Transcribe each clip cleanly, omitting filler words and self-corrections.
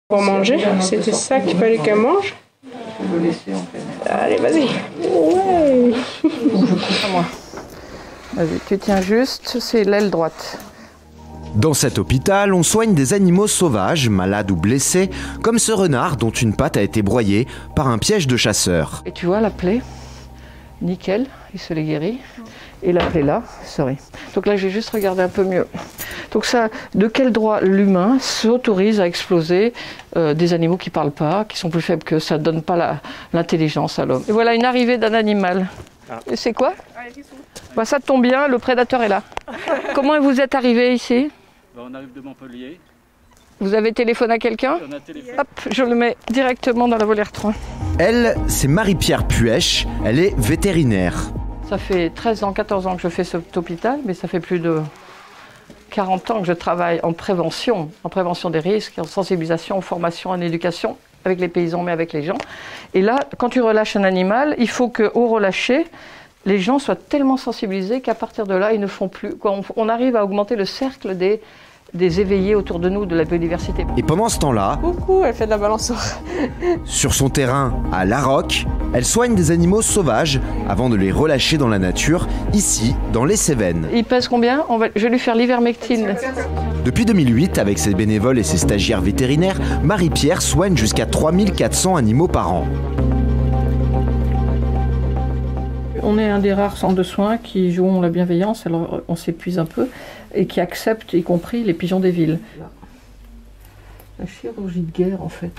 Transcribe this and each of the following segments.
Pour manger, c'était ça qu'il fallait qu'elle mange. Allez, vas-y. Ouais. Moi. Vas-y, tu tiens juste, c'est l'aile droite. Dans cet hôpital, on soigne des animaux sauvages, malades ou blessés, comme ce renard dont une patte a été broyée par un piège de chasseur. Et tu vois la plaie, nickel, il se l'est guéri. Et la plaie là, sorry. Donc là, j'ai juste regardé un peu mieux. Donc ça, de quel droit l'humain s'autorise à exploser des animaux qui ne parlent pas, qui sont plus faibles que ça ne donne pas l'intelligence à l'homme. Et voilà une arrivée d'un animal. Ah. Et c'est quoi? Bah, ça tombe bien, le prédateur est là. Comment vous êtes arrivé ici? On arrive de Montpellier. Vous avez téléphoné à quelqu'un? Hop, je le mets directement dans la volière 3. Elle, c'est Marie-Pierre Puech, elle est vétérinaire. Ça fait 13 ans, 14 ans que je fais cet hôpital, mais ça fait plus de 40 ans que je travaille en prévention des risques, en sensibilisation, en formation, en éducation, avec les paysans, mais avec les gens. Et là, quand tu relâches un animal, il faut qu'au relâcher, les gens soient tellement sensibilisés qu'à partir de là, ils ne font plus. On arrive à augmenter le cercle des éveillés autour de nous, de la biodiversité. Et pendant ce temps-là, coucou, elle fait de la balançoire. Sur son terrain, à La Roque, elle soigne des animaux sauvages avant de les relâcher dans la nature, ici, dans les Cévennes. Il pèse combien? Je vais lui faire l'ivermectine. Depuis 2008, avec ses bénévoles et ses stagiaires vétérinaires, Marie-Pierre soigne jusqu'à 3400 animaux par an. On est un des rares centres de soins qui jouent la bienveillance, alors on s'épuise un peu, et qui acceptent y compris les pigeons des villes. La chirurgie de guerre en fait.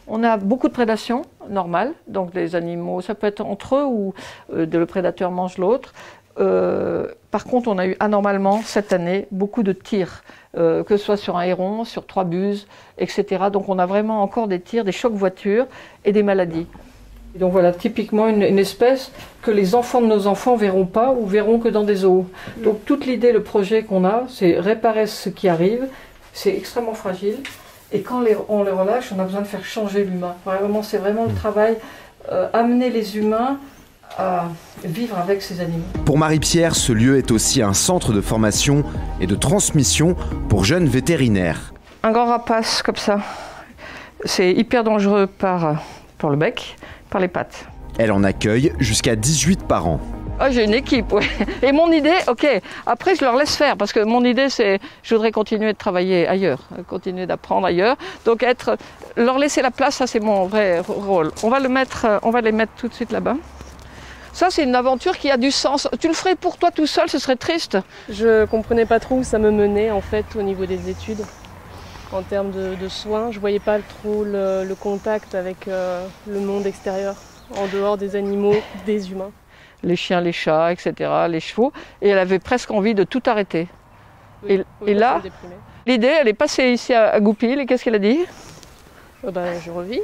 On a beaucoup de prédation normale, donc des animaux, ça peut être entre eux ou le prédateur mange l'autre. Par contre, on a eu anormalement cette année beaucoup de tirs, que ce soit sur un héron, sur 3 buses, etc. Donc on a vraiment encore des tirs, des chocs voitures et des maladies. Et donc voilà, typiquement une espèce que les enfants de nos enfants verront pas ou verront que dans des zoos. Donc toute l'idée, le projet qu'on a, c'est réparer ce qui arrive. C'est extrêmement fragile. Et quand on les relâche, on a besoin de faire changer l'humain. Vraiment, c'est vraiment le travail, amener les humains à vivre avec ces animaux. Pour Marie-Pierre, ce lieu est aussi un centre de formation et de transmission pour jeunes vétérinaires. Un grand rapace comme ça, c'est hyper dangereux pour le bec, par les pattes. Elle en accueille jusqu'à 18 par an. Oh, j'ai une équipe, oui. Et mon idée, ok, après je leur laisse faire, parce que mon idée c'est, je voudrais continuer de travailler ailleurs, continuer d'apprendre ailleurs. Donc leur laisser la place, ça c'est mon vrai rôle. On va les mettre tout de suite là-bas. Ça c'est une aventure qui a du sens. Tu le ferais pour toi tout seul, ce serait triste. Je comprenais pas trop où ça me menait en fait au niveau des études. En termes de soins, je voyais pas trop le contact avec le monde extérieur, en dehors des animaux, des humains. Les chiens, les chats, etc., les chevaux. Et elle avait presque envie de tout arrêter. Oui, et là, l'idée, elle est passée ici à Goupil, et qu'est-ce qu'elle a dit? Je revis.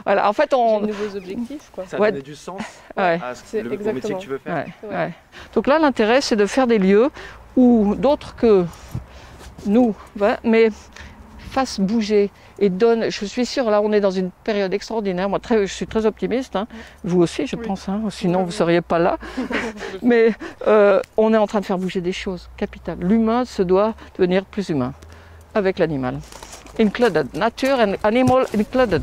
Voilà, en fait, j'ai de nouveaux objectifs, quoi. Ça donnait du sens à le métier que tu veux faire. Ouais. Donc là, l'intérêt, c'est de faire des lieux où d'autres que nous, mais fassent bouger et donnent. Je suis sûre, là, on est dans une période extraordinaire. Moi, je suis très optimiste. Hein. Vous aussi, je pense. Hein. Sinon, vous ne seriez pas là. Mais on est en train de faire bouger des choses capitales. L'humain se doit devenir plus humain avec l'animal. Included. Nature and animal included.